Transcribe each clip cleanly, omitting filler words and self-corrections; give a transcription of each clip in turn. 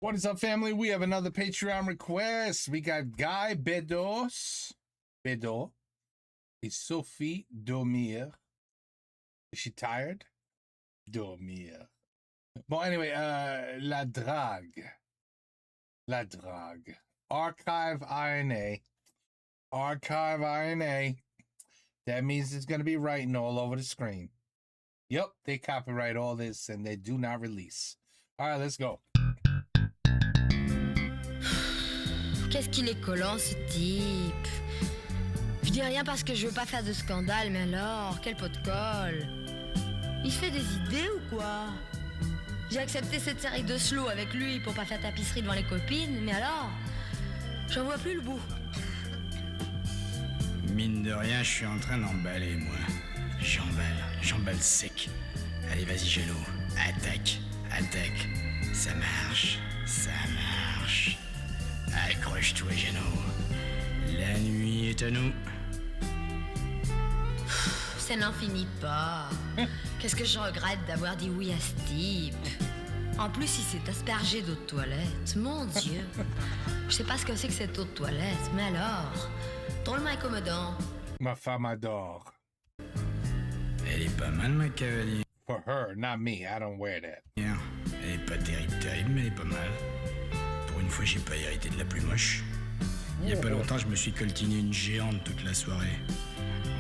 What is up, family? We have another Patreon request. We got Guy Bedos. Bedo. Et Sophie Dormir. Is she tired? Dormir. Bon, anyway, La Drague. La Drague. Archive INA. Archive INA. That means it's going to be writing all over the screen. Yep, they copyright all this and they do not release. All right, let's go. Qu'est-ce qu'il est collant, ce type. Je dis rien parce que je veux pas faire de scandale, mais alors, quel pot de colle. Il se fait des idées ou quoi? J'ai accepté cette série de slow avec lui pour pas faire tapisserie devant les copines, mais alors, j'en vois plus le bout. Mine de rien, je suis en train d'emballer, moi. J'emballe sec. Allez, vas-y, Gelo. Attaque. Ça marche. Accroche-toi, Geno. La nuit est à nous. Ça n'en finit pas. Qu'est-ce que je regrette d'avoir dit oui à ce type. En plus, il s'est aspergé d'eau de toilette. Mon Dieu. Je sais pas ce que c'est que cette eau de toilette, mais alors, drôlement incommodant. Ma femme adore. Elle est pas mal, ma cavalière. For her, not me. I don't wear that. Elle est pas terrible, mais elle est pas mal. Pour une fois, j'ai pas hérité de la plus moche. Il y a pas longtemps, je me suis coltiné une géante toute la soirée.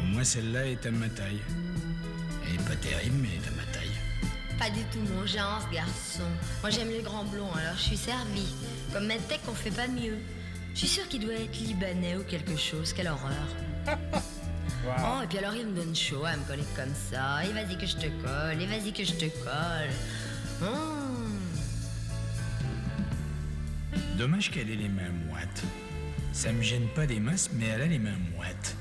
Au moins, celle-là est à ma taille. Elle est pas terrible, mais elle est à ma taille. Pas du tout mon genre, ce garçon. Moi, j'aime les grands blonds, alors je suis servie. Comme Medtech, on fait pas mieux. Je suis sûre qu'il doit être libanais ou quelque chose. Quelle horreur. Wow. Oh, et puis alors, il me donne chaud à me coller comme ça. Et vas-y que je te colle, et vas-y que je te colle. Dommage qu'elle ait les mains moites. Ça me gêne pas des masses, mais elle a les mains moites.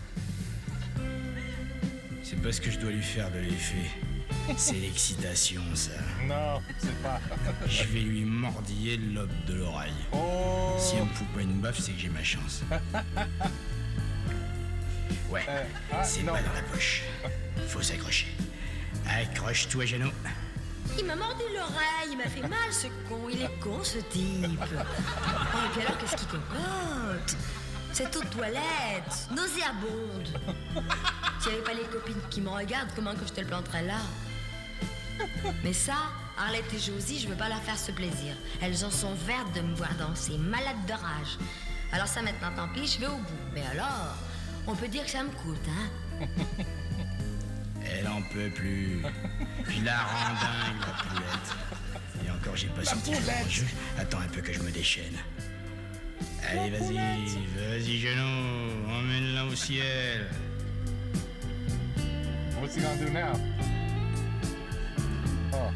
C'est parce que je dois lui faire de l'effet. C'est l'excitation, ça. Non, c'est pas. Je vais lui mordiller le lobe de l'oreille. Oh. Si elle me fout pas une baffe, c'est que j'ai ma chance. Ouais, c'est non. pas dans la poche. Faut s'accrocher. Accroche-toi, Geno. Il m'a mordu l'oreille, il m'a fait mal ce con, il est con ce type. Oh, et puis alors qu'est-ce qu'il cocotte? Cette eau de toilette, nauséabonde. S'il n'y avait pas les copines qui me regardent, comment que je te le planterais là? Mais ça, Arlette et Josie, je veux pas leur faire ce plaisir. Elles en sont vertes de me voir danser, malades de rage. Alors ça maintenant, tant pis, je vais au bout. Mais alors, on peut dire que ça me coûte, hein? Elle en peut plus. Je la rends dingue, la poulette. Et encore, j'ai pas sorti le grand jeu. Attends un peu que je me déchaîne. Allez, vas-y, Geno. Emmène-la au ciel. What's he gonna do now? Oh.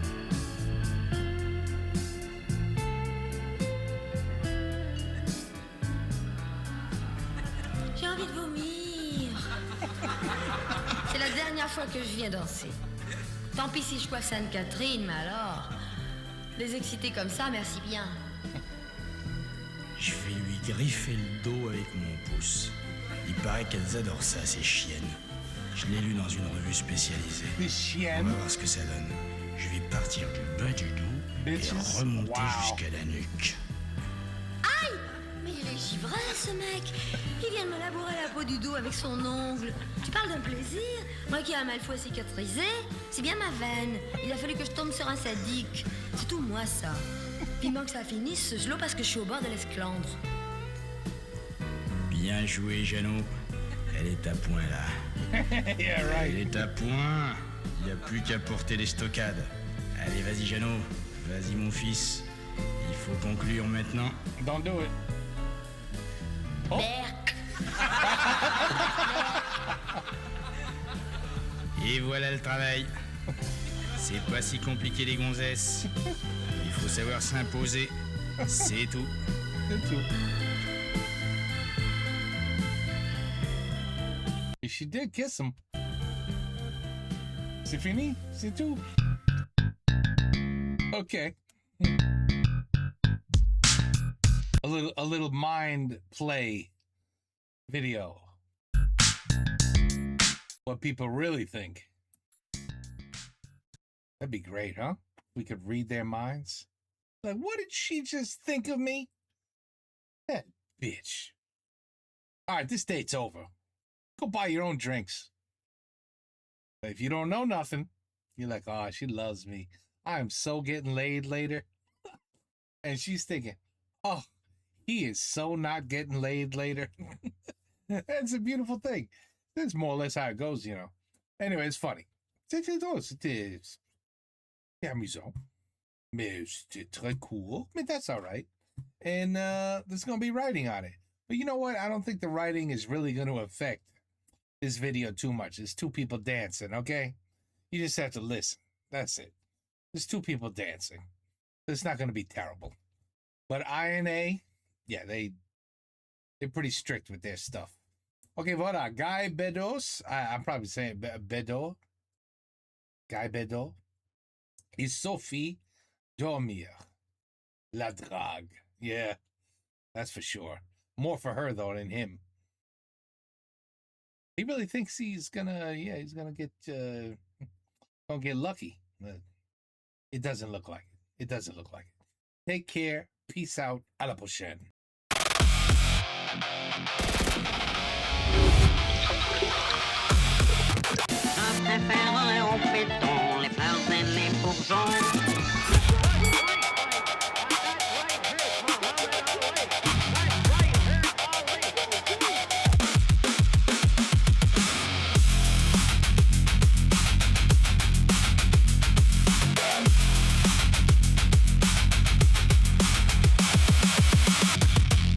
J'ai envie de vomir. C'est la dernière fois que je viens danser. Tant pis si je coiffe Sainte-Catherine, mais alors... Les exciter comme ça, merci bien. Je vais lui griffer le dos avec mon pouce. Il paraît qu'elles adorent ça, ces chiennes. Je l'ai lu dans une revue spécialisée. Des On chiennes. va voir ce que ça donne. Je vais partir du bas du dos et Bitches. remonter Wow. jusqu'à la nuque. Aïe! Mais il est givré, ce mec. Il vient de me labourer la peau du dos avec son ongle. Tu parles d'un plaisir? Moi qui ai un malfoy cicatrisé, c'est bien ma veine. Il a fallu que je tombe sur un sadique. C'est tout moi, ça. Vivement que ça finisse, ce slow, parce que je suis au bord de l'esclandre. Bien joué, Jeannot. Elle est à point, là. Yeah, right. Elle est à point. Il n'y a plus qu'à porter les stockades. Allez, vas-y, Jeannot. Vas-y, mon fils. Il faut conclure maintenant. Don't do it. Oh. Berk. Et voilà le travail. C'est pas si compliqué, les gonzesses. Il faut savoir s'imposer. C'est tout. C'est tout. Et she did kiss him. C'est fini? C'est tout. Okay. A little mind play video. What people really think. That'd be great, huh? We could read their minds. Like, what did she just think of me? That bitch. All right, this date's over. Go buy your own drinks. If you don't know nothing, you're like, oh, she loves me. I'm so getting laid later. And she's thinking, oh, he is so not getting laid later. That's a beautiful thing. That's more or less how it goes, you know. Anyway, it's funny. C'était amusant. Mais c'était très cool. I mean, that's all right. And there's going to be writing on it. But you know what? I don't think the writing is really going to affect this video too much. There's two people dancing, okay? You just have to listen. That's it. There's two people dancing. It's not going to be terrible. But INA, yeah, they're pretty strict with their stuff. Okay, voilà. Guy Bedos. I'm probably saying Bedo. Guy Bedo. Is Sophie Dormier. La Drague. Yeah, that's for sure. More for her, though, than him. He really thinks he's gonna get lucky. But it doesn't look like it. It doesn't look like it. Take care. Peace out. À la prochaine.